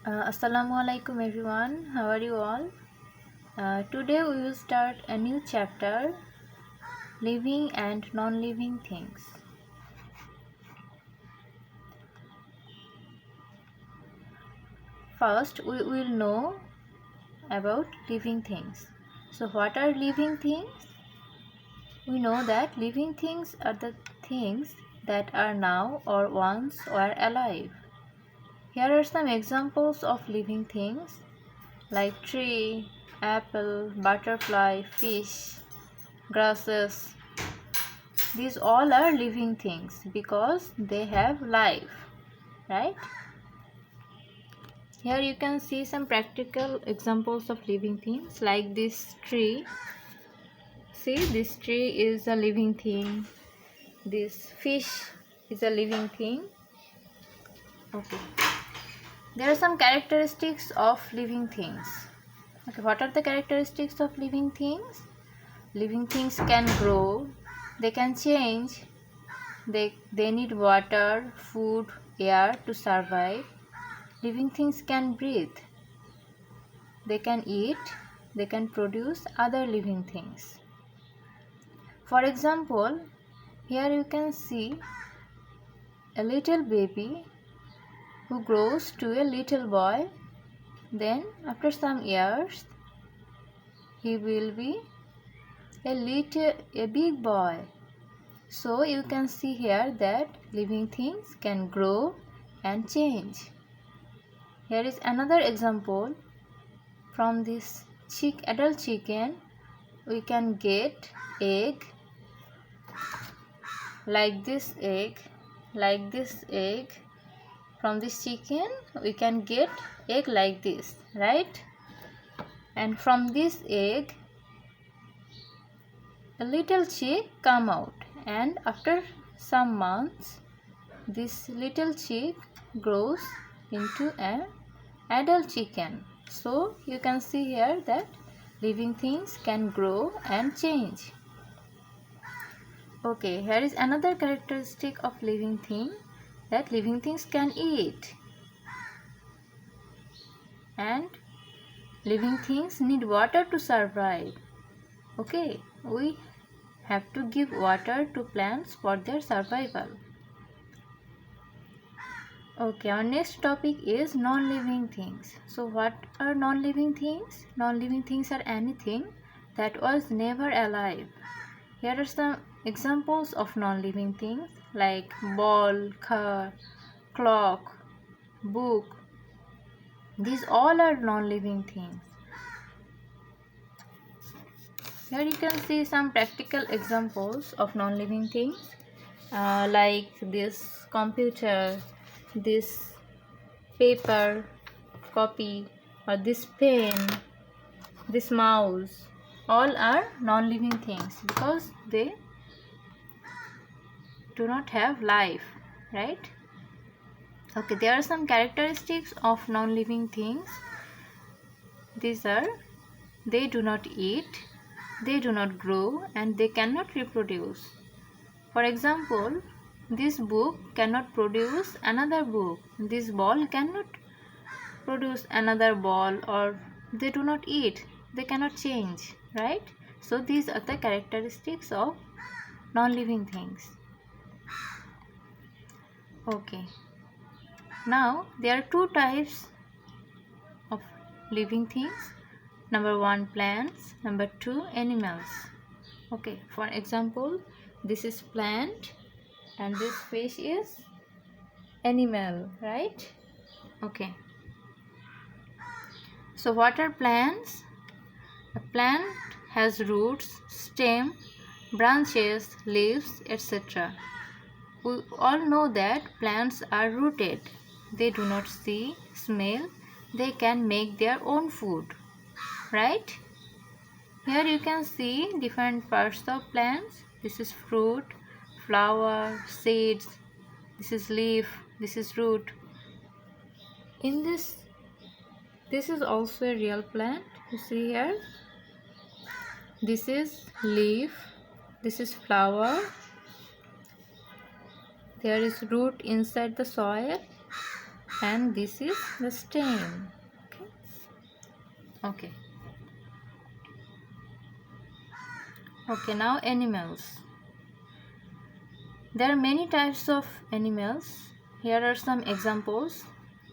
Assalamu alaikum everyone. How are you all? Today we will start a new chapter, living and non-living things. First, we will know about living things. So what are living things? We know that living things are the things that are now or once were alive. Here are some examples of living things like tree, apple, butterfly, fish, grasses. These all are living things because they have life, right? Here you can see some practical examples of living things like this tree. See, this tree is a living thing. This fish is a living thing. Okay. There are some characteristics of living things. Okay, what are the characteristics of living things? Living things can grow, they can change, they need water, food, air to survive. Living things can breathe, they can eat, they can produce other living things. For example, here you can see a little baby who grows to a little boy. Then after some years he will be a big boy. So you can see here that living things can grow and change. Here is another example. From this adult chicken we can get egg, like this egg. From this chicken we can get egg like this, right? And from this egg a little chick come out, and after some months this little chick grows into an adult chicken. So you can see here that living things can grow and change. Okay, here is another characteristic of living thing, that living things can eat, and living things need water to survive. Okay, we have to give water to plants for their survival. Okay, our next topic is non-living things. So what are non-living things? Non-living things are anything that was never alive. Here are some examples of non-living things like ball, car, clock, book. These all are non-living things. Here you can see some practical examples of non-living things like this computer, this paper, copy, or this pen, this mouse. All are non-living things because they do not have life, right? Okay, there are some characteristics of non-living things. These are: they do not eat, they do not grow, and they cannot reproduce. For example, this book cannot produce another book, this ball cannot produce another ball, or they do not eat, they cannot change, right? So these are the characteristics of non-living things. Okay, now there are two types of living things. Number one, plants. Number two, animals. Okay, for example, this is plant and this fish is animal, right? Okay, so what are plants? A plant has roots, stem, branches, leaves, etc. We all know that plants are rooted. They do not see, smell, they can make their own food, right? Here you can see different parts of plants. This is fruit, flower, seeds, this is leaf, this is root. In this is also a real plant. You see here, this is leaf, this is flower, there is root inside the soil, and this is the stem. Okay. Okay, now animals. There are many types of animals. Here are some examples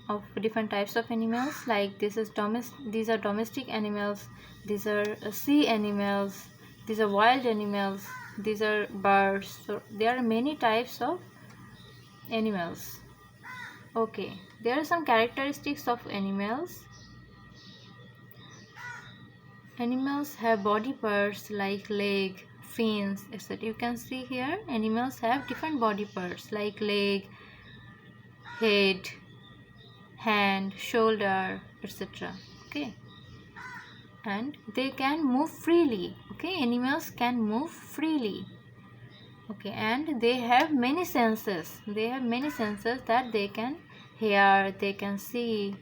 of different types of animals. Like these are domestic animals. These are sea animals. These are wild animals. These are birds. So there are many types of animals. Okay, there are some characteristics of animals. Animals have body parts like leg, fins, etc. You can see here animals have different body parts like leg, head, hand, shoulder, etc. Okay, and they can move freely. Okay, animals can move freely. Okay, and they have many senses. They have many senses that they can hear, they can see,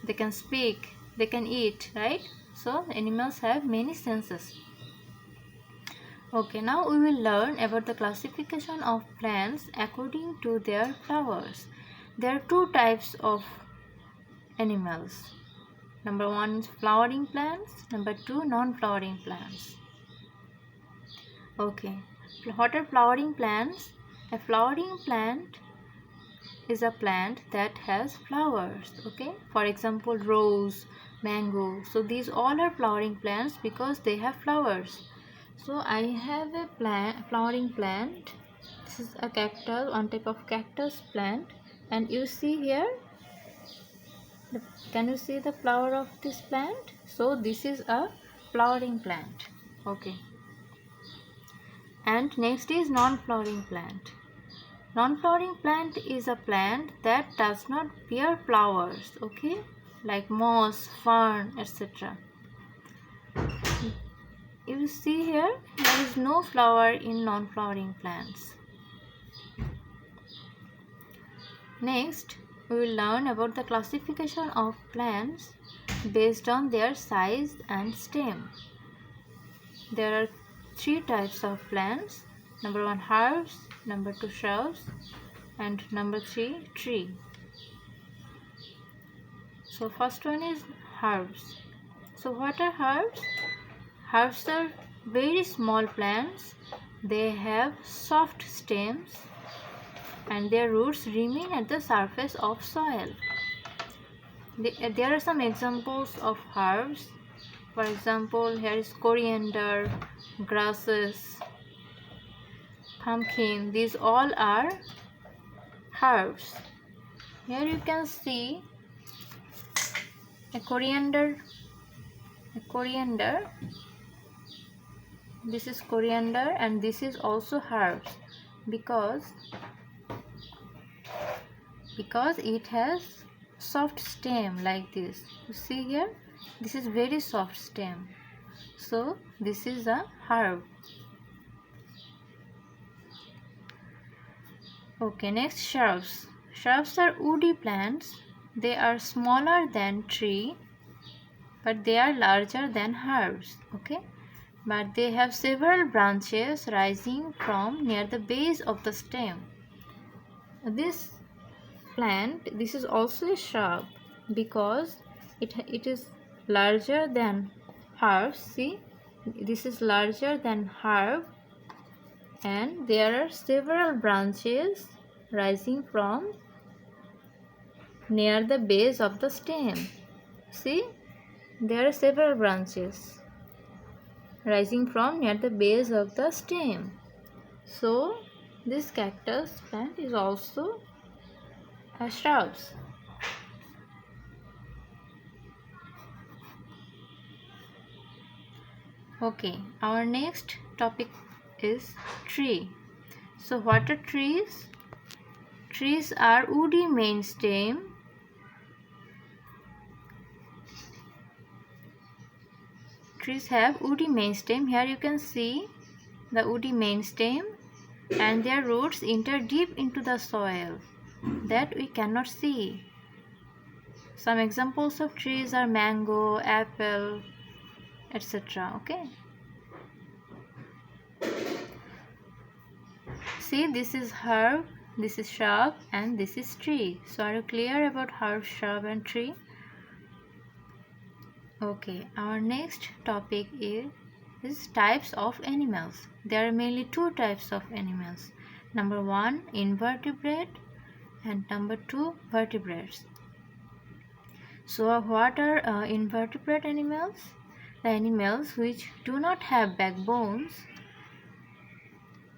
they can speak, they can eat, right? So animals have many senses. Okay, now we will learn about the classification of plants according to their flowers. There are two types of animals. Number one is flowering plants, number two non-flowering plants. Okay, what are flowering plants? A flowering plant is a plant that has flowers. Okay, for example rose, mango. So these all are flowering plants because they have flowers. So I have a flowering plant. This is a cactus, one type of cactus plant, and you see here can you see the flower of this plant? So this is a flowering plant. Okay, and next is non-flowering plant. Non-flowering plant is a plant that does not bear flowers, okay, like moss, fern, etc. You see here, there is no flower in non-flowering plants. Next, we will learn about the classification of plants based on their size and stem. There are three types of plants. Number one, herbs. Number two, shrubs. And number three, tree. So first one is herbs. So what are herbs? Herbs are very small plants. They have soft stems and their roots remain at the surface of soil. There are some examples of herbs. For example, here is coriander, grasses, pumpkin. These all are herbs. Here you can see a coriander. This is coriander and this is also herbs because it has soft stem like this. You see here, this is very soft stem. So this is a herb. Okay, next shrubs. Shrubs are woody plants. They are smaller than tree, but they are larger than herbs. Okay, but they have several branches rising from near the base of the stem. This plant, this is also a shrub because it is larger than herbs. See, this is larger than herb and there are several branches rising from near the base of the stem. See, there are several branches rising from near the base of the stem. So this cactus plant is also a shrubs. Okay, our next topic is tree. So what are trees? Trees are woody main stem. Trees have woody main stem. Here you can see the woody main stem and their roots enter deep into the soil that we cannot see. Some examples of trees are mango, apple, etc. Okay. See, this is herb this is shrub, and this is tree. So are you clear about herb, shrub and tree? Okay, our next topic is types of animals. There are mainly two types of animals. Number one, invertebrate, and number two, vertebrates. So what are invertebrate animals? The animals which do not have backbones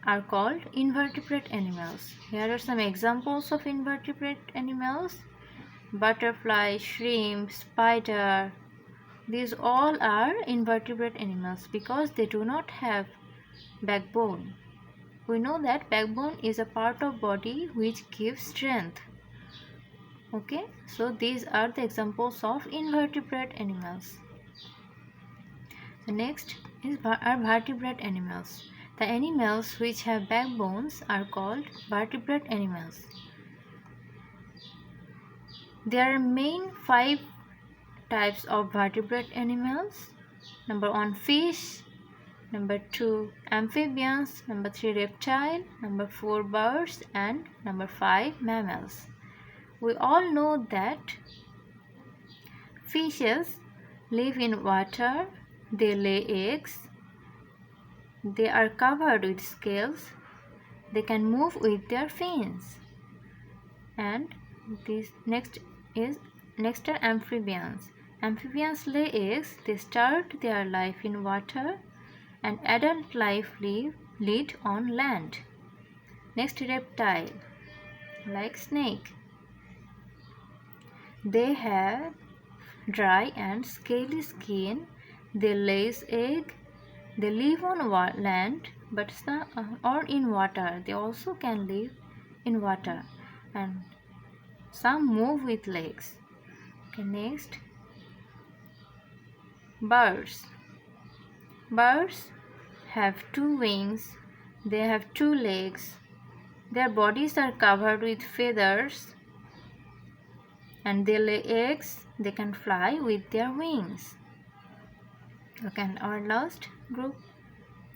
are called invertebrate animals. Here are some examples of invertebrate animals: butterfly, shrimp, spider. These all are invertebrate animals because they do not have backbone. We know that backbone is a part of body which gives strength. Okay, so these are the examples of invertebrate animals. The next are vertebrate animals. The animals which have backbones are called vertebrate animals. There are main 5 types of vertebrate animals. Number 1, fish. Number 2, amphibians. Number 3, reptile. Number 4, birds. And number 5, mammals. We all know that fishes live in water. They lay eggs. They are covered with scales. They can move with their fins. And this next are amphibians. Amphibians lay eggs. They start their life in water and adult life lead on land. Next, reptile, like snake. They have dry and scaly skin. They lay egg. They live on land, but or in water. They also can live in water, and some move with legs. Okay, next, birds. Birds have 2 wings. They have 2 legs. Their bodies are covered with feathers, and they lay eggs. They can fly with their wings. Okay, and our last group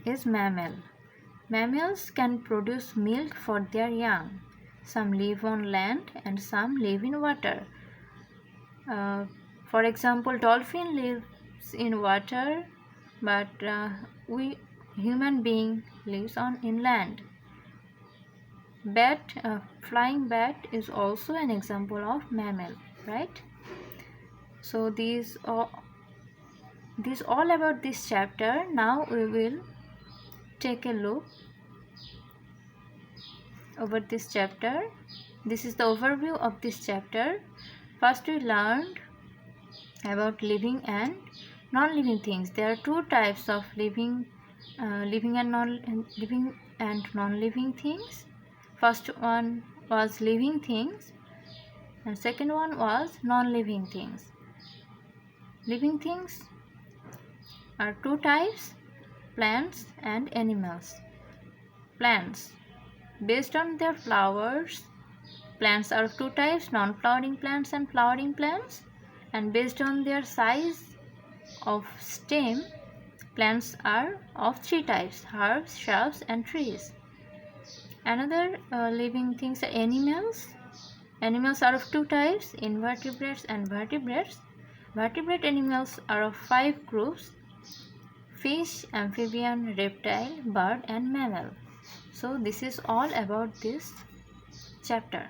is mammal. Mammals can produce milk for their young. Some live on land and some live in water. For example, dolphin lives in water, but human being lives on inland. Bat, flying bat is also an example of mammal, right? So these all about this chapter. Now we will take a look over this chapter. This is the overview of this chapter. First we learned about living and non-living things. There are 2 types of living and non-living things. First one was living things and second one was non-living things. Living things are 2 types: plants and animals. Plants, based on their flowers, plants are of 2 types: non-flowering plants and flowering plants. And based on their size of stem, plants are of 3 types: herbs, shrubs and trees. Another living things are animals. Animals are of 2 types: invertebrates and vertebrates. Vertebrate animals are of 5 groups: fish, amphibian, reptile, bird and mammal. So this is all about this chapter.